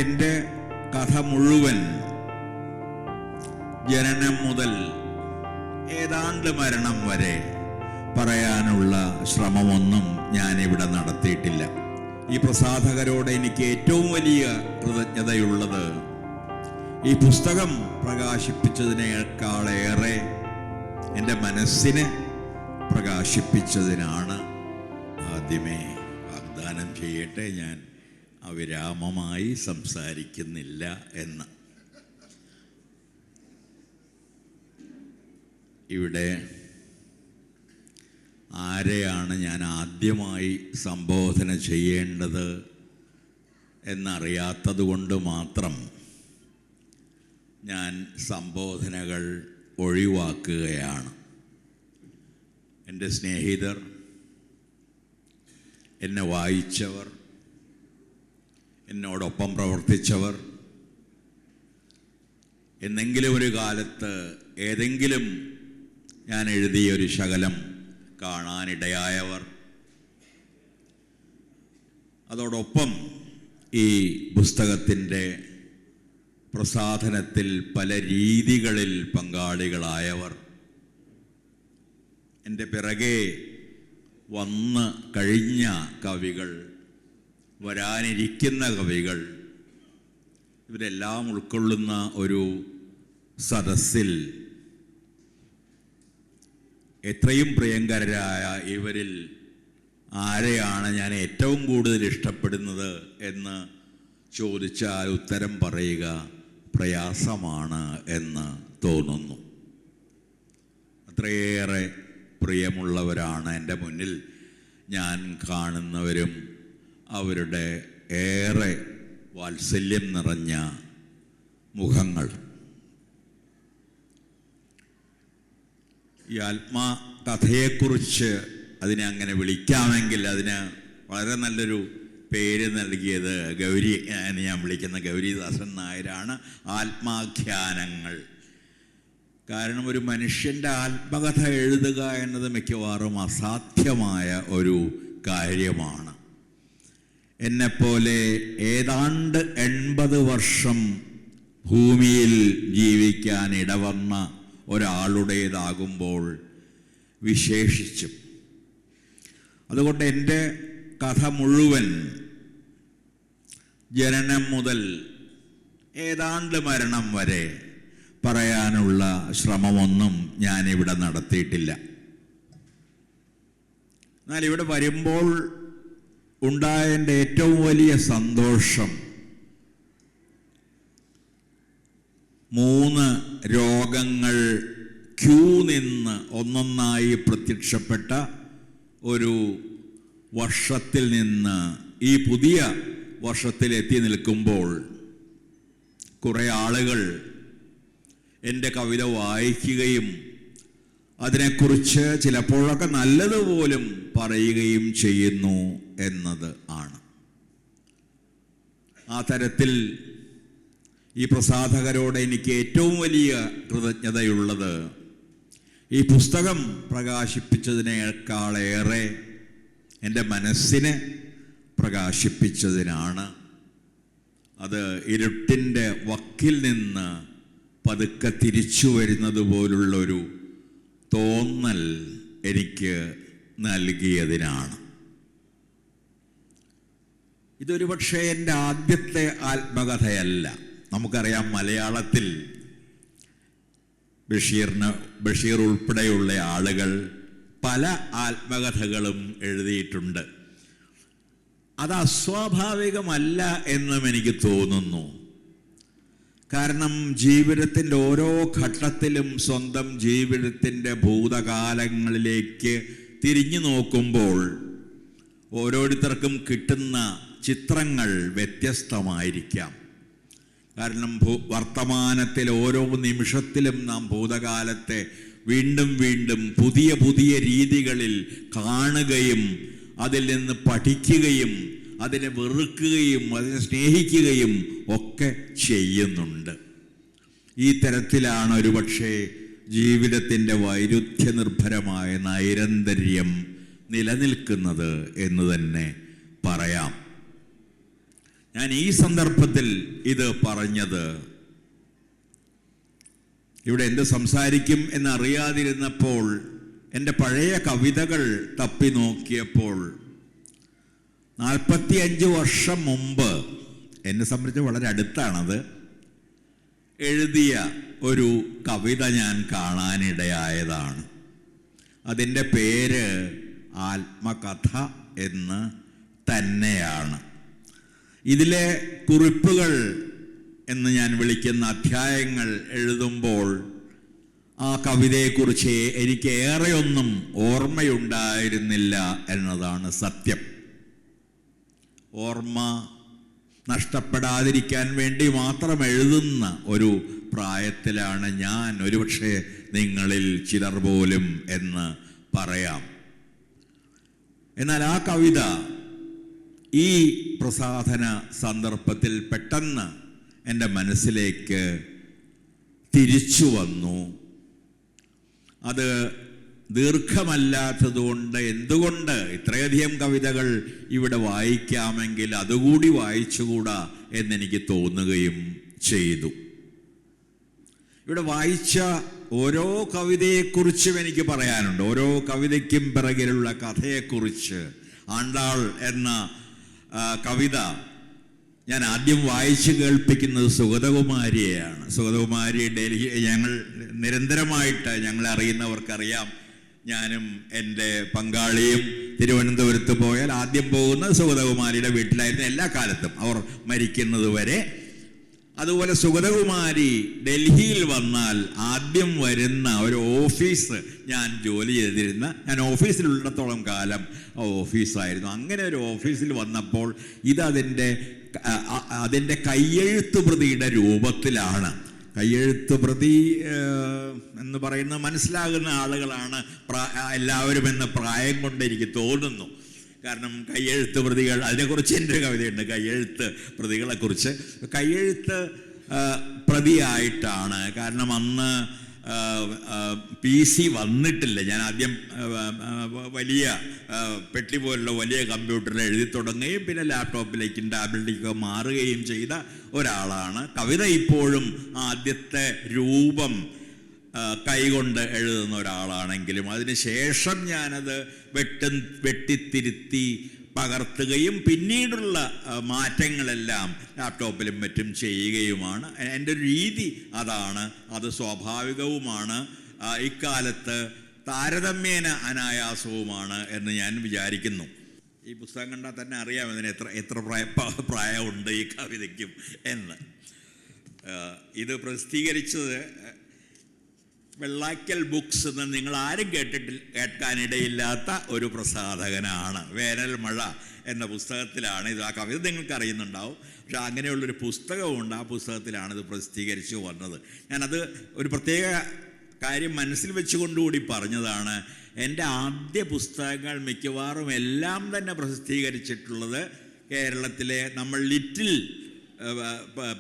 എൻ്റെ കഥ മുഴുവൻ ജനനം മുതൽ ഏതാണ്ട് മരണം വരെ പറയാനുള്ള ശ്രമമൊന്നും ഞാനിവിടെ നടത്തിയിട്ടില്ല. ഈ പ്രസാധകരോട് എനിക്ക് ഏറ്റവും വലിയ കൃതജ്ഞതയുള്ളത് ഈ പുസ്തകം പ്രകാശിപ്പിച്ചതിനേക്കാളേറെ എൻ്റെ മനസ്സിനെ പ്രകാശിപ്പിച്ചതിനാണ്. ആദ്യമേ വാഗ്ദാനം ചെയ്യട്ടെ, ഞാൻ അവിരാമമായി സംസാരിക്കുന്നില്ല എന്ന്. ഇവിടെ ആരെയാണ് ഞാൻ ആദ്യമായി സംബോധന ചെയ്യേണ്ടത് എന്നറിയാത്തത് കൊണ്ട് മാത്രം ഞാൻ സംബോധനകൾ ഒഴിവാക്കുകയാണ്. എൻ്റെ സ്നേഹിതർ, എന്നെ വായിച്ചവർ, എന്നോടൊപ്പം പ്രവർത്തിച്ചവർ, എന്നെങ്കിലും ഒരു കാലത്ത് ഏതെങ്കിലും ഞാൻ എഴുതിയൊരു ശകലം കാണാനിടയായവർ, അതോടൊപ്പം ഈ പുസ്തകത്തിൻ്റെ പ്രസാധനത്തിൽ പല രീതികളിൽ പങ്കാളികളായവർ, എൻ്റെ പിറകെ വന്ന് കഴിഞ്ഞ കവികൾ, വരാനിരിക്കുന്ന കവികൾ, ഇവരെല്ലാം ഉൾക്കൊള്ളുന്ന ഒരു സദസ്സിൽ എത്രയും പ്രിയങ്കരായ ഇവരിൽ ആരെയാണ് ഞാൻ ഏറ്റവും കൂടുതൽ ഇഷ്ടപ്പെടുന്നത് എന്ന് ചോദിച്ചാൽ ഉത്തരം പറയുക പ്രയാസമാണ് എന്ന് തോന്നുന്നു. അത്രയേറെ പ്രിയമുള്ളവരാണ് എൻ്റെ മുന്നിൽ ഞാൻ കാണുന്നവരും അവരുടെ ഏറെ വാത്സല്യം നിറഞ്ഞ മുഖങ്ങൾ. ഈ ആത്മകഥയെക്കുറിച്ച് അതിനെ അങ്ങനെ വിളിക്കാമെങ്കിൽ അതിന് വളരെ നല്ലൊരു പേര് നൽകിയത് ഗൗരി എന്ന് ഞാൻ വിളിക്കുന്ന ഗൗരിദാസൻ നായരാണ്. ആത്മാഖ്യാനങ്ങൾ. കാരണം ഒരു മനുഷ്യൻ്റെ ആത്മകഥ എഴുതുക എന്നത് മിക്കവാറും അസാധ്യമായ ഒരു കാര്യമാണ്. എന്നെപ്പോലെ ഏതാണ്ട് 80 വർഷം ഭൂമിയിൽ ജീവിക്കാൻ ഇടവന്ന ഒരാളുടേതാകുമ്പോൾ വിശേഷിച്ചും. അതുകൊണ്ട് എൻ്റെ കഥ മുഴുവൻ ജനനം മുതൽ ഏതാണ്ട് മരണം വരെ പറയാനുള്ള ശ്രമമൊന്നും ഞാനിവിടെ നടത്തിയിട്ടില്ല. എന്നാൽ ഇവിടെ വരുമ്പോൾ ഉണ്ടായ എൻ്റെ ഏറ്റവും വലിയ സന്തോഷം 3 രോഗങ്ങൾ ക്യൂ നിന്ന് ഒന്നൊന്നായി പ്രത്യക്ഷപ്പെട്ട ഒരു വർഷത്തിൽ നിന്ന് ഈ പുതിയ വർഷത്തിലെത്തി നിൽക്കുമ്പോൾ കുറേ ആളുകൾ എൻ്റെ കവിത വായിക്കുകയും അതിനെക്കുറിച്ച് ചിലപ്പോഴൊക്കെ നല്ലതുപോലും പറയുകയും ചെയ്യുന്നു എന്നത് ആണ്. ആ തരത്തിൽ ഈ പ്രസാധകരോട് എനിക്ക് ഏറ്റവും വലിയ കൃതജ്ഞതയുള്ളത് ഈ പുസ്തകം പ്രകാശിപ്പിച്ചതിനേക്കാളേറെ എൻ്റെ മനസ്സിനെ പ്രകാശിപ്പിച്ചതിനാണ്. അത് ഇരുട്ടിൻ്റെ വക്കിൽ നിന്ന് പതുക്കെ തിരിച്ചു വരുന്നത് പോലുള്ളൊരു തോന്നൽ എനിക്ക് നൽകിയതിനാണ്. ഇതൊരു പക്ഷേ എൻ്റെ ആദ്യത്തെ ആത്മകഥയല്ല. നമുക്കറിയാം, മലയാളത്തിൽ ബഷീർ ഉൾപ്പെടെയുള്ള ആളുകൾ പല ആത്മകഥകളും എഴുതിയിട്ടുണ്ട്. അത് അസ്വാഭാവികമല്ല എന്നും എനിക്ക് തോന്നുന്നു. കാരണം ജീവിതത്തിൻ്റെ ഓരോ ഘട്ടത്തിലും സ്വന്തം ജീവിതത്തിൻ്റെ ഭൂതകാലങ്ങളിലേക്ക് തിരിഞ്ഞു നോക്കുമ്പോൾ ഓരോരുത്തർക്കും കിട്ടുന്ന ചിത്രങ്ങൾ വ്യത്യസ്തമായിരിക്കാം. കാരണം വർത്തമാനത്തിൽ ഓരോ നിമിഷത്തിലും നാം ഭൂതകാലത്തെ വീണ്ടും വീണ്ടും പുതിയ പുതിയ രീതികളിൽ കാണുകയും അതിൽ നിന്ന് പഠിക്കുകയും അതിനെ വെറുക്കുകയും അതിനെ സ്നേഹിക്കുകയും ഒക്കെ ചെയ്യുന്നുണ്ട്. ഈ തരത്തിലാണ് ഒരുപക്ഷെ ജീവിതത്തിൻ്റെ വൈരുദ്ധ്യനിർഭരമായ നൈരന്തര്യം നിലനിൽക്കുന്നത് എന്ന് തന്നെ പറയാം. ഞാൻ ഈ സന്ദർഭത്തിൽ ഇത് പറഞ്ഞത് ഇവിടെ എന്ത് സംസാരിക്കും എന്നറിയാതിരുന്നപ്പോൾ എൻ്റെ പഴയ കവിതകൾ തപ്പി നോക്കിയപ്പോൾ 45 വർഷം മുമ്പ്, എന്നെ സംബന്ധിച്ച് വളരെ അടുത്താണത്, എഴുതിയ ഒരു കവിത ഞാൻ കാണാനിടയായതാണ്. അതിൻ്റെ പേര് ആത്മകഥ എന്ന് തന്നെയാണ്. ഇതിലെ കുറിപ്പുകൾ എന്ന് ഞാൻ വിളിക്കുന്ന അധ്യായങ്ങൾ എഴുതുമ്പോൾ ആ കവിതയെക്കുറിച്ച് എനിക്ക് ഏറെയൊന്നും ഓർമ്മയുണ്ടായിരുന്നില്ല എന്നതാണ് സത്യം. ഓർമ്മ നഷ്ടപ്പെടാതിരിക്കാൻ വേണ്ടി മാത്രം എഴുതുന്ന ഒരു പ്രായത്തിലാണ് ഞാൻ, ഒരുപക്ഷെ നിങ്ങളിൽ ചിലർ പോലും എന്ന് പറയാം. എന്നാൽ ആ കവിത ഈ പ്രസാധന സന്ദർഭത്തിൽ പെട്ടെന്ന് എൻ്റെ മനസ്സിലേക്ക് തിരിച്ചു വന്നു. അത് ദീർഘമല്ലാത്തതുകൊണ്ട് എന്തുകൊണ്ട് ഇത്രയധികം കവിതകൾ ഇവിടെ വായിക്കാമെങ്കിൽ അതുകൂടി വായിച്ചുകൂടാ എന്നെനിക്ക് തോന്നുകയും ചെയ്തു. ഇവിടെ വായിച്ച ഓരോ കവിതയെക്കുറിച്ചും എനിക്ക് പറയാനുണ്ട്. ഓരോ കവിതയ്ക്കും പിറകിലുള്ള കഥയെക്കുറിച്ച്. ആണ്ടാൾ എന്ന കവിത ഞാൻ ആദ്യം വായിച്ച് കേൾപ്പിക്കുന്നത് സുഗതകുമാരിയെയാണ്. സുഗതകുമാരി ഡൽഹി, ഞങ്ങൾ നിരന്തരമായിട്ട്, ഞങ്ങളെ അറിയുന്നവർക്കറിയാം, ഞാനും എൻ്റെ പങ്കാളിയും തിരുവനന്തപുരത്ത് പോയാൽ ആദ്യം പോകുന്നത് സുഗതകുമാരിയുടെ വീട്ടിലായിരുന്നു എല്ലാ കാലത്തും, അവർ മരിക്കുന്നത് വരെ. അതുപോലെ സുഗതകുമാരി ഡൽഹിയിൽ വന്നാൽ ആദ്യം വരുന്ന ഒരു ഓഫീസ്, ഞാൻ ജോലി ചെയ്തിരുന്ന, ഞാൻ ഓഫീസിലുള്ളിടത്തോളം കാലം ഓഫീസായിരുന്നു. അങ്ങനെ ഒരു ഓഫീസിൽ വന്നപ്പോൾ അതിൻ്റെ കയ്യെഴുത്ത് പ്രതിയുടെ രൂപത്തിലാണ്. കയ്യെഴുത്ത് പ്രതി എന്ന് പറയുന്നത് മനസ്സിലാകുന്ന ആളുകളാണ് എല്ലാവരും എന്ന പ്രായം കൊണ്ട് എനിക്ക് തോന്നുന്നു. കാരണം കയ്യെഴുത്ത് പ്രതികൾ, അതിനെക്കുറിച്ച് എൻ്റെ ഒരു കവിതയുണ്ട്, കയ്യെഴുത്ത് പ്രതികളെക്കുറിച്ച്. കയ്യെഴുത്ത് പ്രതിയായിട്ടാണ്, കാരണം അന്ന് PC വന്നിട്ടില്ല. ഞാൻ ആദ്യം വലിയ പെട്ടി പോലുള്ള വലിയ കമ്പ്യൂട്ടറിൽ എഴുതി തുടങ്ങുകയും പിന്നെ ലാപ്ടോപ്പിലേക്കും ടാബ്ലറ്റിലേക്കും മാറുകയും ചെയ്ത ഒരാളാണ്. കവിത ഇപ്പോഴും ആദ്യത്തെ രൂപം കൈകൊണ്ട് എഴുതുന്ന ഒരാളാണെങ്കിലും അതിനുശേഷം ഞാനത് വെട്ടിത്തിരുത്തി പകർത്തുകയും പിന്നീടുള്ള മാറ്റങ്ങളെല്ലാം ലാപ്ടോപ്പിലും മറ്റും ചെയ്യുകയുമാണ്. എൻ്റെ ഒരു രീതി അതാണ്, അത് സ്വാഭാവികവുമാണ്, ഇക്കാലത്ത് താരതമ്യേന അനായാസവുമാണ് എന്ന് ഞാൻ വിചാരിക്കുന്നു. ഈ പുസ്തകം കണ്ടാൽ തന്നെ അറിയാം ഇതിന് എത്ര പ്രായമുണ്ട് ഈ കവിതയ്ക്കും എന്ന്. ഇത് പ്രസിദ്ധീകരിച്ചത് വെള്ളാക്കൽ ബുക്സ് എന്ന് നിങ്ങൾ ആരും കേൾക്കാനിടയില്ലാത്ത ഒരു പ്രസാധകനാണ്. വേനൽ മഴ എന്ന പുസ്തകത്തിലാണ് ഇത്. ആ കവിത നിങ്ങൾക്ക് അറിയുന്നുണ്ടാവും, പക്ഷെ അങ്ങനെയുള്ളൊരു പുസ്തകമുണ്ട്. ആ പുസ്തകത്തിലാണ് ഇത് പ്രസിദ്ധീകരിച്ചു വന്നത്. ഞാനത് ഒരു പ്രത്യേക കാര്യം മനസ്സിൽ വെച്ചുകൊണ്ടുകൂടി പറഞ്ഞതാണ്. എൻ്റെ ആദ്യ പുസ്തകങ്ങൾ മിക്കവാറും എല്ലാം തന്നെ പ്രസിദ്ധീകരിച്ചിട്ടുള്ളത് കേരളത്തിലെ നമ്മൾ ലിറ്റിൽ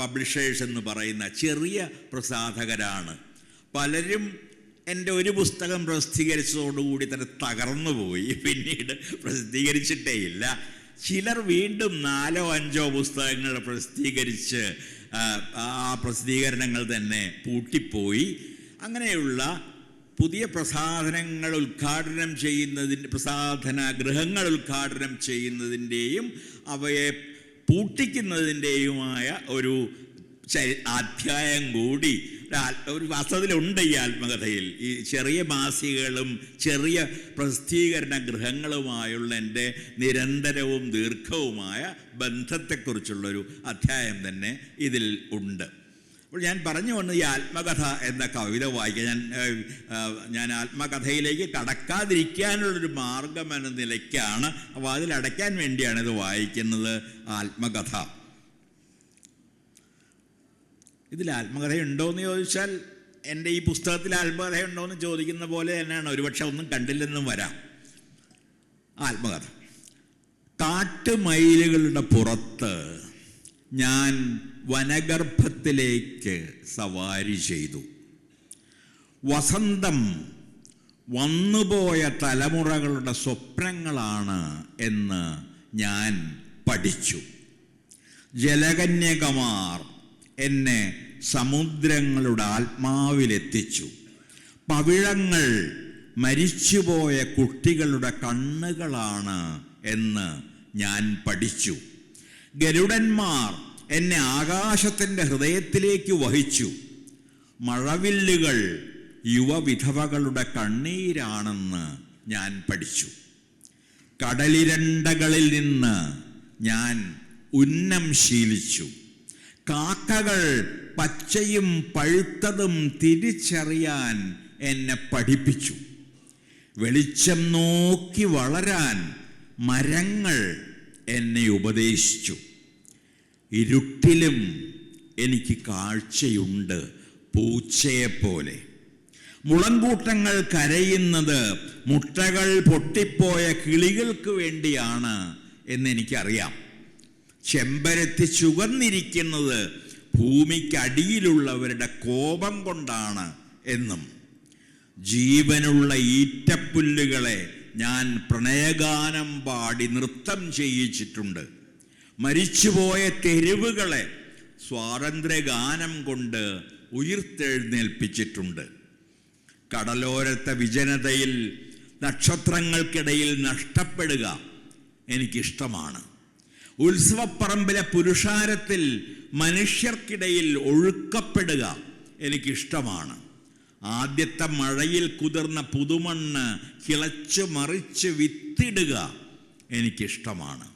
പബ്ലിഷേഴ്സ് എന്ന് പറയുന്ന ചെറിയ പ്രസാധകരാണ്. പലരും എൻ്റെ ഒരു പുസ്തകം പ്രസിദ്ധീകരിച്ചതോടുകൂടി തന്നെ തകർന്നുപോയി, പിന്നീട് പ്രസിദ്ധീകരിച്ചിട്ടേ ഇല്ല. ചിലർ വീണ്ടും 4-5 പുസ്തകങ്ങൾ പ്രസിദ്ധീകരിച്ച് ആ പ്രസിദ്ധീകരണങ്ങൾ തന്നെ പൂട്ടിപ്പോയി. അങ്ങനെയുള്ള പുതിയ പ്രസാധനങ്ങൾ ഉദ്ഘാടനം ചെയ്യുന്നതിൻ്റെ, പ്രസാധന ഗൃഹങ്ങൾ ഉദ്ഘാടനം ചെയ്യുന്നതിൻ്റെയും അവയെ പൂട്ടിക്കുന്നതിൻ്റെയുമായ ഒരു അധ്യായം കൂടി ഒരു വസ്തുതയിലുണ്ട് ഈ ആത്മകഥയിൽ. ഈ ചെറിയ മാസികകളും ചെറിയ പ്രസിദ്ധീകരണ ഗൃഹങ്ങളുമായുള്ള എൻ്റെ നിരന്തരവും ദീർഘവുമായ ബന്ധത്തെക്കുറിച്ചുള്ളൊരു അധ്യായം തന്നെ ഇതിൽ ഉണ്ട്. അപ്പോൾ ഞാൻ പറഞ്ഞു വന്ന് ഈ ആത്മകഥ എന്ന കവിത വായിക്കാൻ ഞാൻ ആത്മകഥയിലേക്ക് കടക്കാതിരിക്കാനുള്ളൊരു മാർഗം എന്ന നിലയ്ക്കാണ്, അപ്പോൾ അതിലടയ്ക്കാൻ വേണ്ടിയാണ് ഇത് വായിക്കുന്നത്. ആത്മകഥ, ഇതിൽ ആത്മകഥയുണ്ടോ എന്ന് ചോദിച്ചാൽ എൻ്റെ ഈ പുസ്തകത്തിൽ ആത്മകഥയുണ്ടോ എന്ന് ചോദിക്കുന്ന പോലെ തന്നെയാണ്. ഒരുപക്ഷെ ഒന്നും കണ്ടില്ലെന്നും വരാം. ആത്മകഥ. കാട്ടുമയിലുകളുടെ പുറത്ത് ഞാൻ വനഗർഭത്തിലേക്ക് സവാരി ചെയ്തു. വസന്തം വന്നുപോയ തലമുറകളുടെ സ്വപ്നങ്ങളാണ് എന്ന് ഞാൻ പഠിച്ചു. ജലകന്യകമാർ എന്നെ സമുദ്രങ്ങളുടെ ആത്മാവിലെത്തിച്ചു. പവിഴങ്ങൾ മരിച്ചുപോയ കുട്ടികളുടെ കണ്ണുകളാണ് എന്ന് ഞാൻ പഠിച്ചു. ഗരുഡന്മാർ എന്നെ ആകാശത്തിൻ്റെ ഹൃദയത്തിലേക്ക് വഹിച്ചു. മഴവില്ലുകൾ യുവവിധവകളുടെ കണ്ണീരാണെന്ന് ഞാൻ പഠിച്ചു. കടലിരണ്ടകളിൽ നിന്ന് ഞാൻ ഉന്നം ശീലിച്ചു. കാക്കകൾ പച്ചയും പഴുത്തതും തിരിച്ചറിയാൻ എന്നെ പഠിപ്പിച്ചു. വെളിച്ചം നോക്കി വളരാൻ മരങ്ങൾ എന്നെ ഉപദേശിച്ചു. ഇരുട്ടിലും എനിക്ക് കാഴ്ചയുണ്ട് പൂച്ചയെപ്പോലെ. മുളങ്കൂട്ടങ്ങൾ കരയുന്നത് മുട്ടകൾ പൊട്ടിപ്പോയ കിളികൾക്ക് വേണ്ടിയാണ് എന്നെനിക്കറിയാം. ചെമ്പരത്തി ചുവന്നിരിക്കുന്നത് ഭൂമിക്കടിയിലുള്ളവരുടെ കോപം കൊണ്ടാണ് എന്നും. ജീവനുള്ള ഈറ്റപ്പുല്ലുകളെ ഞാൻ പ്രണയഗാനം പാടി നൃത്തം ചെയ്യിച്ചിട്ടുണ്ട്. മരിച്ചുപോയ തെരുവുകളെ സ്വാതന്ത്ര്യഗാനം കൊണ്ട് ഉയിർത്തെഴുന്നേൽപ്പിച്ചിട്ടുണ്ട്. കടലോരത്തെ വിജനതയിൽ നക്ഷത്രങ്ങൾക്കിടയിൽ നഷ്ടപ്പെടുക എനിക്കിഷ്ടമാണ്. ഉത്സവപ്പറമ്പിലെ പുരുഷാരത്തിൽ മനുഷ്യർക്കിടയിൽ ഒഴുക്കപ്പെടുക എനിക്കിഷ്ടമാണ്. ആദ്യത്തെ മഴയിൽ കുതിർന്ന പുതുമണ്ണ് കിളച്ച് മറിച്ച് വിത്തിടുക എനിക്കിഷ്ടമാണ്.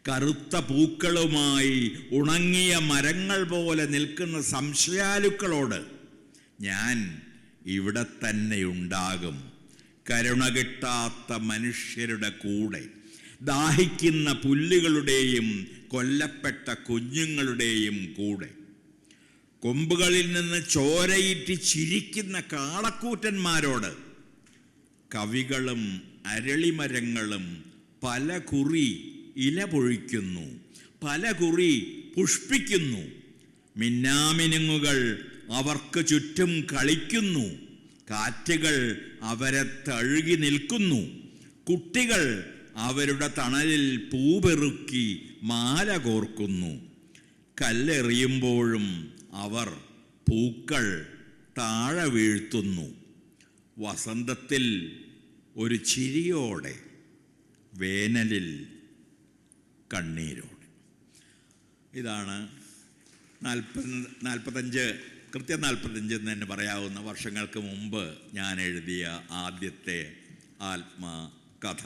കറുത്ത പൂക്കളുമായി ഉണങ്ങിയ മരങ്ങൾ പോലെ നിൽക്കുന്ന സംശയാലുക്കളോട് ഞാൻ ഇവിടെ തന്നെ ഉണ്ടാകും, കരുണ കിട്ടാത്ത മനുഷ്യരുടെ കൂടെ. ദാഹിക്കുന്ന പുല്ലുകളുടെയും കൊല്ലപ്പെട്ട കുഞ്ഞുങ്ങളുടെയും കൂടെ. കൊമ്പുകളിൽ നിന്ന് ചോരയിറ്റ് ചിരിക്കുന്ന കാളക്കൂറ്റന്മാരോട് കവികളും അരളിമരങ്ങളും പല കുറി ഇല പൊഴിക്കുന്നു, പല കുറി പുഷ്പിക്കുന്നു. മിന്നാമിനുങ്ങുകൾ അവർക്ക് ചുറ്റും കളിക്കുന്നു. കാറ്റുകൾ അവരെ തഴുകി നിൽക്കുന്നു. കുട്ടികൾ അവരുടെ തണലിൽ പൂപെറുക്കി മാല കോർക്കുന്നു. കല്ലെറിയുമ്പോഴും അവർ പൂക്കൾ താഴെ വീഴ്ത്തുന്നു. വസന്തത്തിൽ ഒരു ചിരിയോടെ, വേനലിൽ കണ്ണീരോടെ. ഇതാണ് 45 എന്ന് തന്നെ പറയാവുന്ന വർഷങ്ങൾക്ക് മുമ്പ് ഞാൻ എഴുതിയ ആദ്യത്തെ ആത്മകഥ.